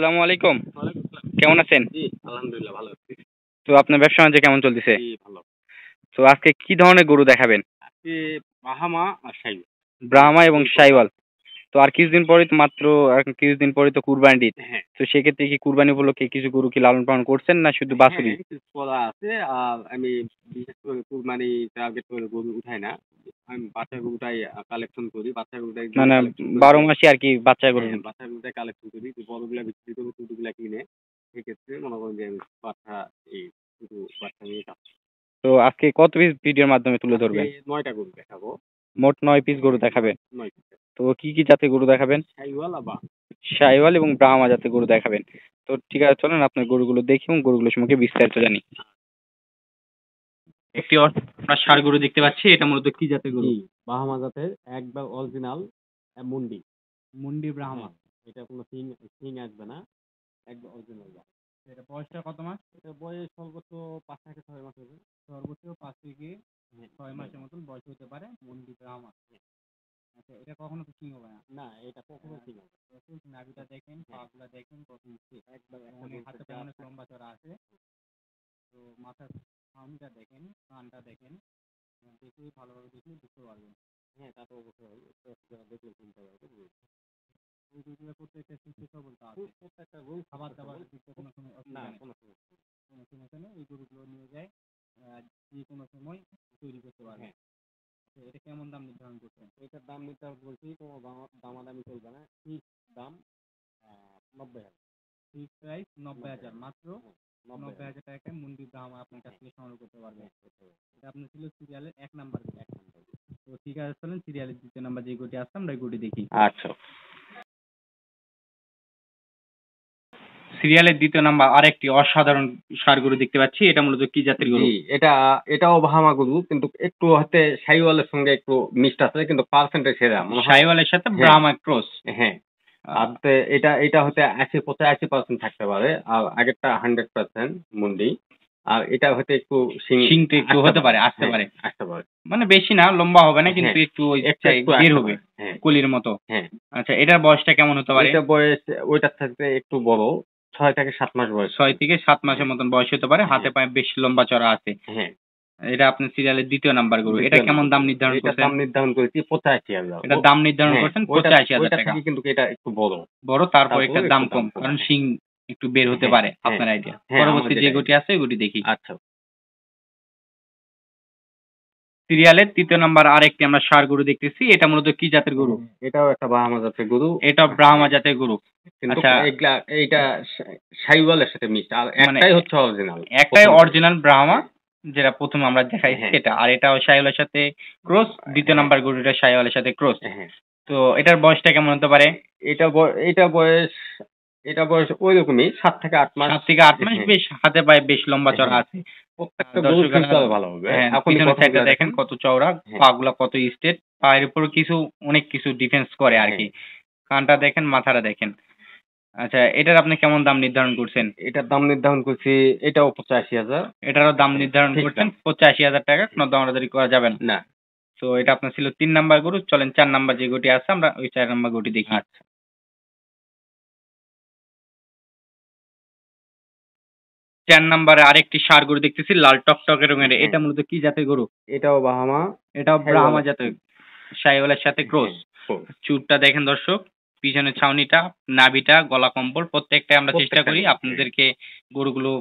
আসসালামু আলাইকুম। ওয়ালাইকুম আসসালাম। কেমন আছেন? জি, আলহামদুলিল্লাহ ভালো আছি। তো আপনার ব্যবসা বাণিজ্য কেমন চলতেছে? জি, ভালো। তো আজকে কি ধরনের গরু দেখাবেন? আজকে বাহামা আর শাহী। ব্রাহ্মা এবং এই সাহিওয়াল। তো আর কিছুদিন পরেই তো মাত্র আর কিছুদিন পরেই তো কুরবানির ঈদ। হ্যাঁ, তো সেক্ষেত্রে কি কুরবানি উপলক্ষে কিছু গরু কি লালন পালন করছেন না শুধু হ্যাঁ, বাছুরই? কিছু করা আছে। আর আমি বিশেষ করে কুরবানি টার্গেট করে গরু উঠাই না। আমি বাচ্চা গরুটাই কালেকশন করি। বাচ্চা গরুটাই দিয়ে মানে কালেকশন করি। 12 মাসই আর কি বাচ্চা গরু। হ্যাঁ, বাচ্চা গরুটাই কালেকশন করি। যে বড়গুলা বিক্রি করে ছোটগুলা কিনে। সেক্ষেত্রে মনে করেন যে আমি বাচ্চা এই শুধু বাচ্চা নিয়ে কাজ করি। তো আজকে কত পিস ভিডিওর মাধ্যমে তুলে আজকে ধরবেন? ৯ টা গরু দেখাবো। মোট 9 পিস গরু দেখাবেন। ৯ টা। তো কি কি জাতের গরু দেখাবেন? শাহিওয়াল আর বাহামা। সাহিওয়াল এবং ব্রাহ্মা জাতের গরু দেখাবেন। তো ঠিক আছে, চলেন আপনার গরুগুলো দেখি এবং গরুগুলো সম্পর্কে বিস্তারিত জানি। একটি আমরা ষাঁড় গরু দেখতে পাচ্ছি, এটা মূলত কি জাতের গরু? জি, বাহামা জাতের একবার অরিজিনাল মুন্ডি। মুন্ডি ব্রাহ্মা। এটা কোনো সিং আসবে না। একবার অরিজিনাল বাহামা। এটা বয়সটা কত মাস? এটা বয়স সর্বোচ্চ ৫ থেকে ৬ মাস হবে। সর্বোচ্চ 5 থেকে হ্যাঁ, 6 মাসের মতন বয়স হতে পারে মুন্ডি ব্রাহ্মা। আচ্ছা, এটা কখনো তো সিং হবে না? না এটা কখনো সিং হবে না। নাভিটা দেখেন, পাগুলা দেখেন কত উঠছে। একবার একটা অনেক গরুর হাতে সাথে পায়ে অনেক আছে। লম্বা চড়া আছে। তো মাথার সামনেটা দেখেন, কানটা দেখেন, দেখে ভালোভাবে দেখলে বুঝতে পারবেন। হ্যাঁ, তা তো অবশ্যই। একটু যারা দেখলে চিনতে পারবে। এই গরুগুলো প্রত্যেকটা সুস্থ সবল তা আছে। প্রত্যেকটা গরু খাবার সুস্থ দাবার সবল। দিতে কোনো সময় না, অসুবিধা নেই। কোনো সমস্যা নেই। কোনো সমস্যা নেই, এই গরুগুলো নিয়ে যায় যে কোনো সময় তৈরি করতে পারবে। হ্যাঁ, তো এটা কেমন দাম নির্ধারণ করছেন? এটার দাম নির্ধারণ বলছি কোনো দামাদামি চলবে না। ফিক্স দাম ৯০,০০০। ফিক্স প্রাইস 90,000, মাত্র ৯০,০০০। 90,000 টাকায় মুন্ডি ব্রাহ্মা আপনার কাছ থেকে সংগ্রহ করতে পারবেন। হ্যাঁ, এটা আপনার ছিল সিরিয়ালের 1 নাম্বার গরু। এক নাম্বার। তো ঠিক আছে, চলেন সিরিয়ালের 2 নাম্বার যে গরুটি আছে আমরা এই গরুটি দেখি। আচ্ছা। সিরিয়ালের 2 নাম্বার আরেকটি অসাধারণ ষাঁড় গরু দেখতে পাচ্ছি, এটা মূলত কি জাতের গরু? জি, এটাও বাহামা গরু কিন্তু একটু হতে শাহিওয়ালের সঙ্গে একটু মিক্সড আছে কিন্তু পার্সেন্টেজ সেরা মনে হয়। শাহিওয়ালের সাথে হ্যাঁ। ব্রাহ্মা ক্রস। হ্যাঁ, আর এটা হতে 85% থাকতে পারে আর আগেরটা 100% মুন্ডি। আর এটা হতে একটু শিং তো একটু হতে পারে, আসতে পারে। আসতে পারে। মানে বেশি না, লম্বা হবে না, কিন্তু হ্যাঁ, একটু ওই একটু একটু বের আসতে হবে পারে। হ্যাঁ, কলির মতো। হ্যাঁ। আচ্ছা, এটার বয়সটা কেমন হতে পারে? এটা বয়স ওইটার থাকতে একটু বড় ৬ থেকে ৭ মাস বয়স। 6 থেকে 7 মাসের মতন বয়স হতে পারে, হাতে হ্যাঁ। পায়ে বেশ লম্বা চড়া আছে। হ্যাঁ, এটা আপনার সিরিয়ালের 2 নাম্বার গরু। এটা দ্বিতীয় কেমন নাম্বার দাম গরু। নির্ধারণ এটার করছেন? দাম নির্ধারণ করেছি ৮৫,০০০। এটার দাম নির্ধারণ হ্যাঁ, করছেন 85,000 ওইটা টাকা। থেকে কিন্তু এটা একটু বড়। বড়, তারপর তারপরে এটার একটু দাম দাম কম, কম। কারণ শিং একটু বের হতে হ্যাঁ, পারে, হ্যাঁ, আপনার আইডিয়া। হ্যাঁ, পরবর্তী আমাদের যে idea। গরুটি আছে ওই গরুটি দেখি। আচ্ছা। সিরিয়ালের 3 নাম্বার আরেকটি আমরা ষাঁড় গরু দেখতেছি, এটা মূলত কি জাতের গরু? এটাও একটা বাহামা জাতের গরু। এটা ব্রাহ্মা জাতের গরু। কিন্তু আচ্ছা, এইটা শাহিওয়ালের সাথে মিক্সড আর মানে একটাই হচ্ছে অরিজিনাল। একটাই অরিজিনাল ব্রাহ্মা, যেটা প্রথম আমরা দেখাইছি হ্যাঁ। এটা, আর এটাও শাহিওয়ালের সাথে ক্রস। 2 নাম্বার গরুটা শাহিওয়ালের সাথে ক্রস। হ্যাঁ, তো এটার বয়সটা কেমন হতে পারে? এটা বয়স ওইরকমই 7 থেকে 8 মাস। 7 থেকে 8 মাস, হ্যাঁ, বেশ হাতে পায়ে বেশ লম্বা চড়া হ্যাঁ। আছে। প্রত্যেকটা গরু দর্শকেরা কিন্তু আরো ভালো হবে। হ্যাঁ, এখনই পিছনের সাইডটা গঠনগুলো দেখেন কত চওড়া, হ্যাঁ। পাগুলা কত স্ট্রেট, পায়ের উপর অনেক কিছু ডিফেন্স করে আর কি। কানটা দেখেন, মাথাটা দেখেন। আচ্ছা, এটার আপনি কেমন দাম নির্ধারণ করছেন? এটার দাম নির্ধারণ করছি এটাও ৮৫,০০০। এটারও দাম নির্ধারণ ঠিক করছেন দাম। 85,000 টাকা, কোনো দামাদারি করা যাবে না। না। তো এটা আপনার ছিল 3 নাম্বার গরু, চলেন 4 নাম্বার যে গরুটি আছে আমরা ওই 4 নাম্বার গরুটি দেখি। আচ্ছা। 4 নাম্বারে আরেকটি ষাঁড় গরু দেখতেছি, লাল টকটকে রঙের। হ্যাঁ। এটা মূলত কি জাতের গরু? এটাও বাহামা। এটাও ব্রাহ্মা শাহিওয়ালের জাতের, শাহিওয়ালের সাথে ক্রস। হ্যাঁ। চুটটা দেখেন দর্শক, পিছনের ছাউনিটা, নাভিটা, গলা কম্বল প্রত্যেকটা আমরা চেষ্টা করি আপনাদেরকে গরুগুলো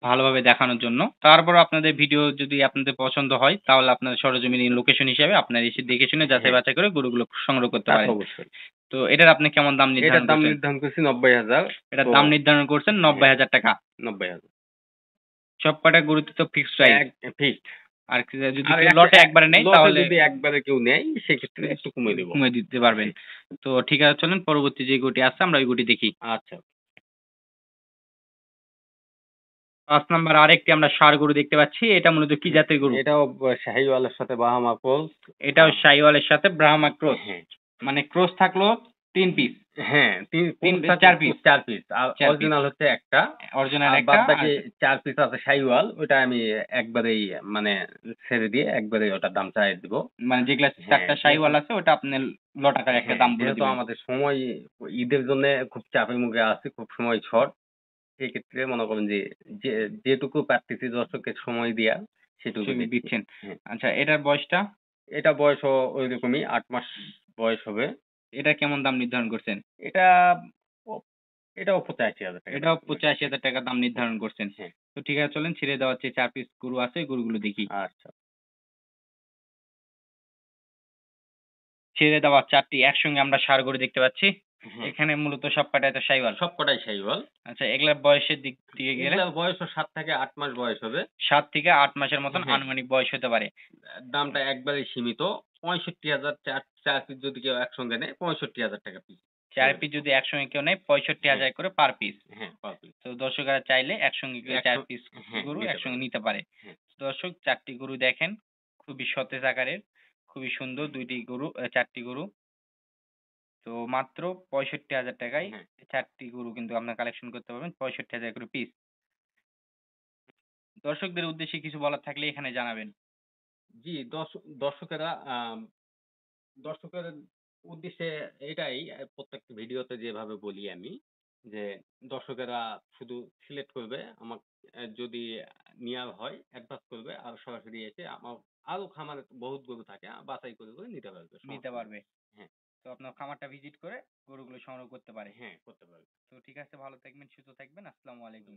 ভালোভাবে দেখানোর জন্য। তারপর আপনাদের ভিডিও যদি আপনাদের পছন্দ হয় তাহলে আপনাদের সরজমিনি লোকেশন হিসাবে আপনারা এসে দেখে শুনে যাচাই বাছাই করে গরুগুলো সংগ্রহ করতে তা তো পারেন। অবশ্যই। তো এটার আপনি কেমন দাম এটার নির্ধারণ দাম করছেন? নির্ধারণ করছি ৯০,০০০। এটার দাম নির্ধারণ করছেন 90,000 টাকা। ৯০,০০০। সব কটা গরুতে তো ফিক্সড প্রাইস। ফিক্সড। আর যদি কেউ লটে একবারে নেয় তাহলে যদি একবারে কেউ নেয় সেক্ষেত্রে একটু কমিয়ে দেবো। কমিয়ে দিতে পারবেন। তো ঠিক আছে, চলেন পরবর্তী যে গরুটি আছে আমরা ওই গরুটি দেখি। আচ্ছা। 5 নাম্বার আরেকটি আমরা ষাঁড় গরু দেখতে পাচ্ছি, এটা মূলত কি জাতের গরু? এটাও শাহিওয়ালের সাথে বাহামা ক্রস। এটাও শাহিওয়ালের সাথে ব্রাহ্মা ক্রস। হ্যাঁ। মানে ক্রস থাকলো 3 পিস, হ্যাঁ, তিন কোনটা 4 পিস, 4 পিস। আর 4 পিস। অরিজিনাল হচ্ছে একটা। অরিজিনাল আর একটা বাদবাকি আর 4 পিস আছে শাহিওয়াল, ওইটা আমি একবারেই মানে ছেড়ে দিয়ে একবারেই ওটার দাম চাইয়ে দিব। মানে যেগুলা হ্যাঁ, 4টা শাহিওয়াল আছে ওটা আপনি লট আকারে একটা হ্যাঁ, দাম বলে যেহেতু দিবেন। আমাদের সময় ঈদের জন্যে খুব চাপের মুখে আছি, খুব সময় শর্ট। সেক্ষেত্রে মনে করেন যে যে যেটুকু পারতেছি দর্শককে সময় দিয়া সেটুকু সেগুলো দিচ্ছি। দিচ্ছেন। হ্যাঁ, আচ্ছা এটার বয়সটা? এটা বয়সও ওইরকমই ৮ মাস বয়স হবে। এটা কেমন দাম নির্ধারণ করছেন? এটা ও এটাও ৳৮৫,০০০ এটাও দাম পড়বে। 85,000 টাকা দাম হ্যাঁ, নির্ধারণ করছেন। হ্যাঁ। তো ঠিক আছে চলেন ছেড়ে দেওয়ার যে 4 পিস গরু আছে ওই গরুগুলো দেখি। আচ্ছা। ছেড়ে দেওয়া 4 টি একসঙ্গে আমরা ষাঁড় গরু দেখতে পাচ্ছি। হ্যাঁ, এখানে মূলত সব কটাই তো শাহিওয়াল। সবকটাই শাহিওয়াল। আচ্ছা এগুলার বয়সের দিক থেকে গেলে এগুলার বয়সও ৭ থেকে ৮ মাস বয়স হবে। 7 থেকে 8 মাসের মতন হ্যাঁ, আনুমানিক বয়স হতে পারে। দামটা একবারেই সীমিত। ৬৫,০০০ ৪ পিস যদি কেউ একসঙ্গে নেয় ৳৬৫,০০০ পিস 4 ছেড়ে পিস দিব। যদি একসঙ্গে কেউ নেয় হ্যাঁ, 65,000 করে পার পিস। হ্যাঁ, পার পিস। তো দর্শকেরা চাইলে একসঙ্গে করে 4 পিস হ্যাঁ, গরু নিতে একসঙ্গে পারবে। নিতে পারে। হ্যাঁ, দর্শক 4 টি গরু দেখেন, খুবই সতেজ আকারের, খুবই সুন্দর 2 টি গরু 4 টি গরু। তো মাত্র 65,000 টাকায় হ্যাঁ। 4 টি গরু কিন্তু আপনারা কালেকশন করতে পারবেন 65,000 করে পিস। দর্শকদের উদ্দেশ্যে কিছু বলার থাকলে এখানে জানাবেন। জি, দর্শকেরা দর্শকের উদ্দেশ্যে এটাই প্রত্যেকটা ভিডিওতে যেভাবে বলি আমি যে, দর্শকেরা শুধু সিলেক্ট করবে আমাক যদি নেওয়া হয় অ্যাডভান্স করবে আর সরাসরি এসে আমার আরো খামারে বহুত গরু থাকে বাছাই করে নিতে পারবে। নিতে সমস্যা নেই। পারবে। হ্যাঁ, তো আপনার খামারটা ভিজিট করে গরুগুলো সংগ্রহ করতে পারে। হ্যাঁ করতে পারবে। তো ঠিক আছে ভালো থাকবেন, সুস্থ থাকবেন। আসসালামু আলাইকুম।